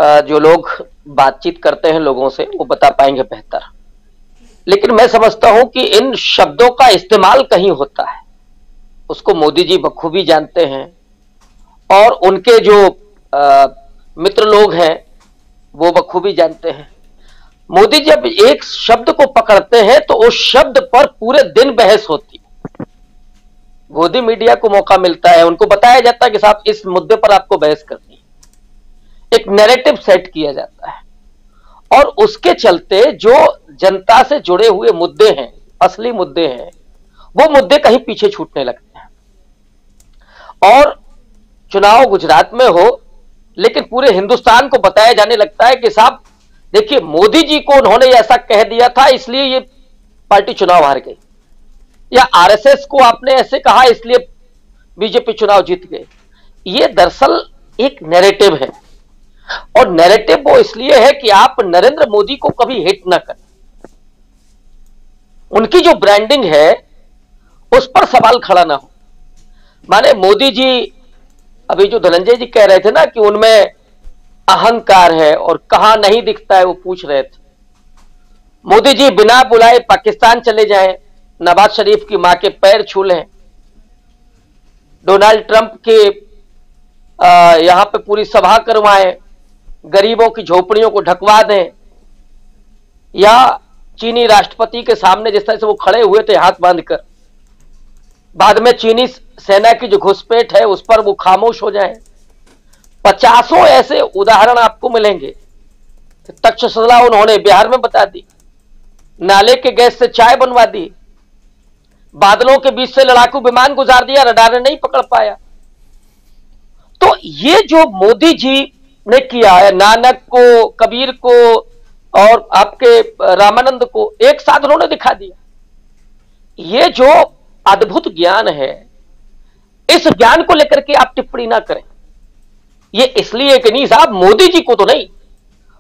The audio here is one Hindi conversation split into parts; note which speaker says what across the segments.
Speaker 1: जो लोग बातचीत करते हैं लोगों से वो बता पाएंगे बेहतर। लेकिन मैं समझता हूं कि इन शब्दों का इस्तेमाल कहीं होता है, उसको मोदी जी बखूबी जानते हैं और उनके जो मित्र लोग हैं वो बखूबी जानते हैं। मोदी जब एक शब्द को पकड़ते हैं तो उस शब्द पर पूरे दिन बहस होती है। गोदी मीडिया को मौका मिलता है, उनको बताया जाता है कि साहब इस मुद्दे पर आपको बहस करनी है, एक नैरेटिव सेट किया जाता है और उसके चलते जो जनता से जुड़े हुए मुद्दे हैं, असली मुद्दे हैं, वो मुद्दे कहीं पीछे छूटने लगते हैं। और चुनाव गुजरात में हो लेकिन पूरे हिंदुस्तान को बताया जाने लगता है कि साहब देखिए मोदी जी को उन्होंने ऐसा कह दिया था इसलिए ये पार्टी चुनाव हार गई, या आरएसएस को आपने ऐसे कहा इसलिए बीजेपी चुनाव जीत गए। ये दरअसल एक नैरेटिव है और नैरेटिव वो इसलिए है कि आप नरेंद्र मोदी को कभी हिट ना करें, उनकी जो ब्रांडिंग है उस पर सवाल खड़ा ना हो। माने मोदी जी, अभी जो धनंजय जी कह रहे थे ना कि उनमें अहंकार है और कहां नहीं दिखता है, वो पूछ रहे थे। मोदी जी बिना बुलाए पाकिस्तान चले जाएं, नवाज शरीफ की मां के पैर छू लें, डोनाल्ड ट्रंप के यहां पे पूरी सभा करवाएं, गरीबों की झोपड़ियों को ढकवा दें, या चीनी राष्ट्रपति के सामने जिस तरह से वो खड़े हुए थे हाथ बांधकर, बाद में चीनी सेना की जो घुसपैठ है उस पर वो खामोश हो जाए। 50 ऐसे उदाहरण आपको मिलेंगे। तक्षशिला उन्होंने बिहार में बता दी, नाले के गैस से चाय बनवा दी, बादलों के बीच से लड़ाकू विमान गुजार दिया, रडार ने नहीं पकड़ पाया। तो ये जो मोदी जी ने किया है, नानक को, कबीर को और आपके रामानंद को एक साथ उन्होंने दिखा दिया। ये जो अद्भुत ज्ञान है, इस ज्ञान को लेकर के आप टिप्पणी ना करें। ये इसलिए कि नहीं साहब मोदी जी को तो नहीं,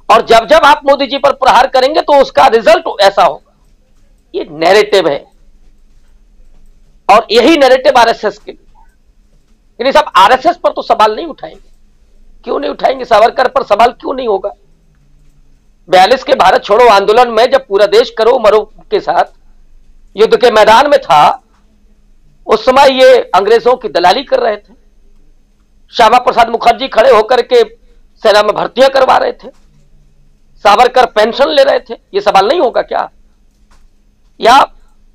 Speaker 1: और जब जब आप मोदी जी पर प्रहार करेंगे तो उसका रिजल्ट ऐसा होगा। ये नैरेटिव है और यही नैरेटिव आरएसएस के लिए। साहब आरएसएस पर तो सवाल नहीं उठाएंगे, क्यों नहीं उठाएंगे? सावरकर पर सवाल क्यों नहीं होगा? 42 के भारत छोड़ो आंदोलन में जब पूरा देश करो मरो के साथ युद्ध के मैदान में था, उस समय ये अंग्रेजों की दलाली कर रहे थे। श्यामा प्रसाद मुखर्जी खड़े होकर के सेना में भर्तियां करवा रहे थे, सावरकर पेंशन ले रहे थे। ये सवाल नहीं होगा क्या? या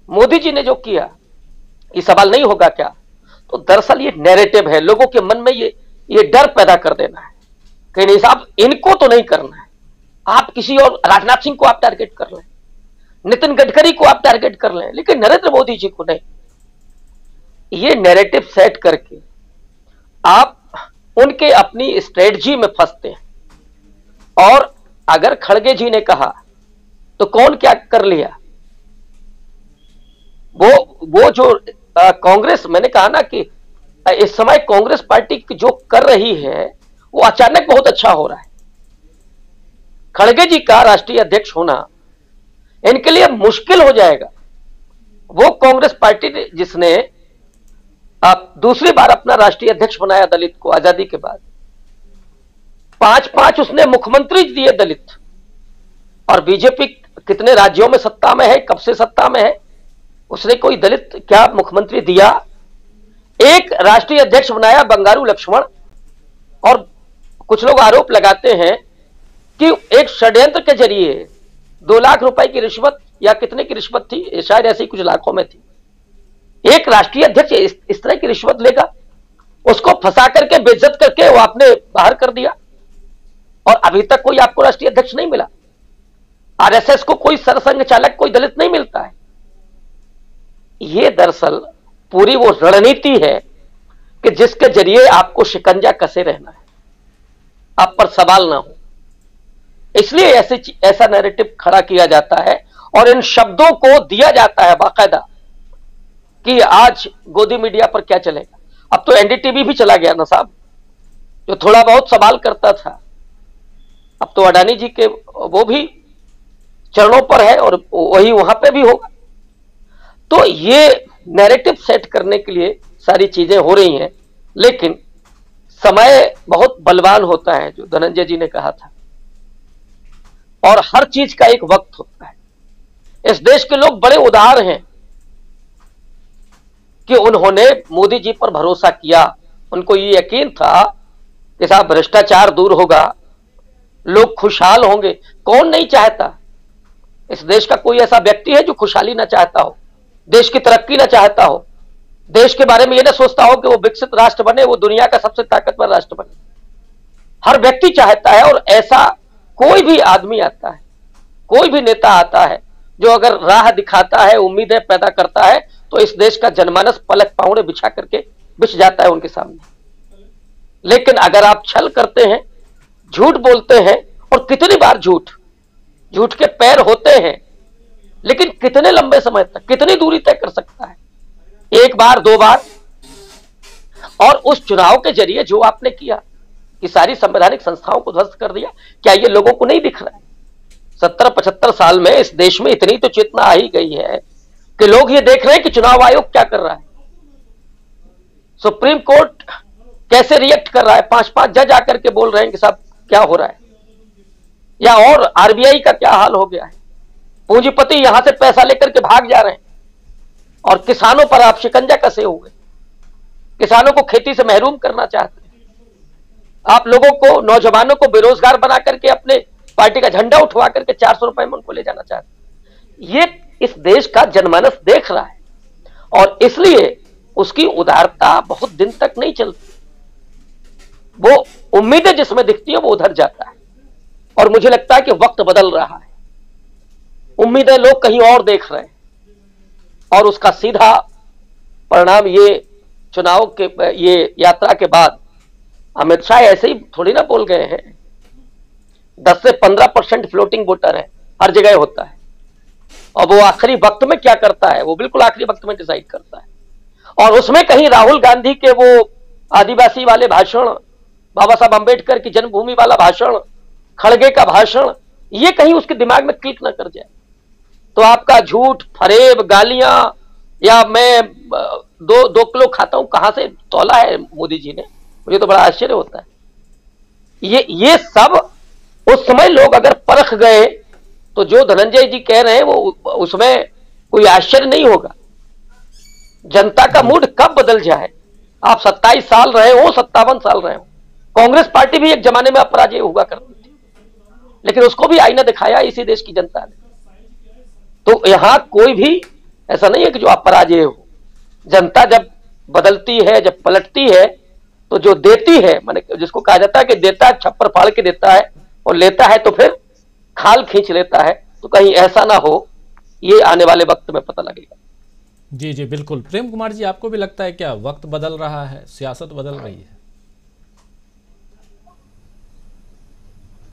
Speaker 1: मोदी जी ने जो किया ये सवाल नहीं होगा क्या? तो दरअसल ये नैरेटिव है, लोगों के मन में ये डर पैदा कर देना है कि नहीं साहब इनको तो नहीं करना है। आप किसी और, राजनाथ सिंह को आप टारगेट कर लें, नितिन गडकरी को आप टारगेट कर लें, लेकिन नरेंद्र मोदी जी को नहीं। ये नैरेटिव सेट करके आप उनके अपनी स्ट्रेटजी में फंसते हैं। और अगर खड़गे जी ने कहा तो कौन क्या कर लिया? वो जो कांग्रेस, मैंने कहा ना कि इस समय कांग्रेस पार्टी जो कर रही है वो अचानक बहुत अच्छा हो रहा है। खड़गे जी का राष्ट्रीय अध्यक्ष होना इनके लिए मुश्किल हो जाएगा। वो कांग्रेस पार्टी जिसने आप दूसरी बार अपना राष्ट्रीय अध्यक्ष बनाया दलित को आजादी के बाद, 5-5 उसने मुख्यमंत्री दिए दलित, और बीजेपी कितने राज्यों में सत्ता में है, कब से सत्ता में है, उसने कोई दलित क्या मुख्यमंत्री दिया? एक राष्ट्रीय अध्यक्ष बनाया बंगारू लक्ष्मण, और कुछ लोग आरोप लगाते हैं कि एक षड्यंत्र के जरिए 2 लाख रुपए की रिश्वत या कितने की रिश्वत थी, शायद ऐसी कुछ लाखों में थी। एक राष्ट्रीय अध्यक्ष इस तरह की रिश्वत लेगा, उसको फंसा करके बेइज्जत करके वो आपने बाहर कर दिया, और अभी तक कोई आपको राष्ट्रीय अध्यक्ष नहीं मिला। आरएसएस को कोई सरसंघ चालक, कोई दलित नहीं मिलता है। ये दरअसल पूरी वो रणनीति है कि जिसके जरिए आपको शिकंजा कसे रहना है, आप पर सवाल ना हो। इसलिए ऐसा नैरेटिव खड़ा किया जाता है और इन शब्दों को दिया जाता है बाकायदा कि आज गोदी मीडिया पर क्या चलेगा। अब तो एनडीटीवी भी चला गया ना साहब, जो थोड़ा बहुत सवाल करता था। अब तो अडानी जी के वो भी चरणों पर है और वही वहां पे भी होगा। तो ये नैरेटिव सेट करने के लिए सारी चीजें हो रही हैं, लेकिन समय बहुत बलवान होता है, जो धनंजय जी ने कहा था। और हर चीज का एक वक्त होता है। इस देश के लोग बड़े उदार हैं कि उन्होंने मोदी जी पर भरोसा किया। उनको ये यकीन था कि साहब भ्रष्टाचार दूर होगा, लोग खुशहाल होंगे। कौन नहीं चाहता? इस देश का कोई ऐसा व्यक्ति है जो खुशहाली ना चाहता हो, देश की तरक्की ना चाहता हो, देश के बारे में यह ना सोचता हो कि वो विकसित राष्ट्र बने, वो दुनिया का सबसे ताकतवर राष्ट्र बने। हर व्यक्ति चाहता है। और ऐसा कोई भी आदमी आता है, कोई भी नेता आता है जो अगर राह दिखाता है, उम्मीदें पैदा करता है, तो इस देश का जनमानस पलक पांवड़े बिछा करके बिछ जाता है उनके सामने। लेकिन अगर आप छल करते हैं, झूठ बोलते हैं, और कितनी बार झूठ के पैर होते हैं, लेकिन कितने लंबे समय तक, कितनी दूरी तय कर सकता है? एक बार, दो बार। और उस चुनाव के जरिए जो आपने किया कि सारी संवैधानिक संस्थाओं को ध्वस्त कर दिया, क्या ये लोगों को नहीं दिख रहा है? 70-75 साल में इस देश में इतनी तो चेतना आ ही गई है कि लोग ये देख रहे हैं कि चुनाव आयोग क्या कर रहा है, सुप्रीम कोर्ट कैसे रिएक्ट कर रहा है। 5-5 जज आकर के बोल रहे हैं कि साहब क्या हो रहा है, या और आरबीआई का क्या हाल हो गया है। पूंजीपति यहां से पैसा लेकर के भाग जा रहे हैं और किसानों पर आप शिकंजा कसे हुए, किसानों को खेती से महरूम करना चाहते हैं। आप लोगों को, नौजवानों को बेरोजगार बना करके अपने पार्टी का झंडा उठवा करके 400 रुपए में उनको ले जाना चाहते हैं। ये इस देश का जनमानस देख रहा है, और इसलिए उसकी उदारता बहुत दिन तक नहीं चलती। वो उम्मीदें जिसमें दिखती है वो उधर जाता है। और मुझे लगता है कि वक्त बदल रहा है, उम्मीदें लोग कहीं और देख रहे हैं, और उसका सीधा परिणाम ये चुनाव के, ये यात्रा के बाद अमित शाह ऐसे ही थोड़ी ना बोल गए हैं। 10 से 15% फ्लोटिंग वोटर है, हर जगह होता है। और वो आखिरी वक्त में क्या करता है, वो बिल्कुल आखिरी वक्त में डिसाइड करता है। और उसमें कहीं राहुल गांधी के वो आदिवासी वाले भाषण, बाबा साहब अंबेडकर की जन्मभूमि वाला भाषण, खड़गे का भाषण, ये कहीं उसके दिमाग में क्लिक ना कर जाए, तो आपका झूठ, फरेब, गालियां, या मैं 2 किलो खाता हूं, कहां से तौला है मोदी जी ने, मुझे तो बड़ा आश्चर्य होता है। ये सब उस समय लोग अगर परख गए तो जो धनंजय जी कह रहे हैं वो उसमें कोई आश्चर्य नहीं होगा। जनता का मूड कब बदल जाए। आप 27 साल रहे हो, 57 साल रहे हो। कांग्रेस पार्टी भी एक जमाने में अपराजय हुआ करती थी, लेकिन उसको भी आईना दिखाया इसी देश की जनता ने। तो यहां कोई भी ऐसा नहीं है कि जो अपराजय हो। जनता जब बदलती है, जब पलटती है, तो जो देती है, माने जिसको कहा जाता है कि देता है छप्पर फाड़ के देता है, और लेता है तो फिर खाल खींच लेता है, तो कहीं ऐसा ना हो, ये आने वाले वक्त में पता लगेगा।
Speaker 2: जी जी बिल्कुल। प्रेम कुमार जी, आपको भी लगता है क्या वक्त बदल रहा है, सियासत बदल रही है?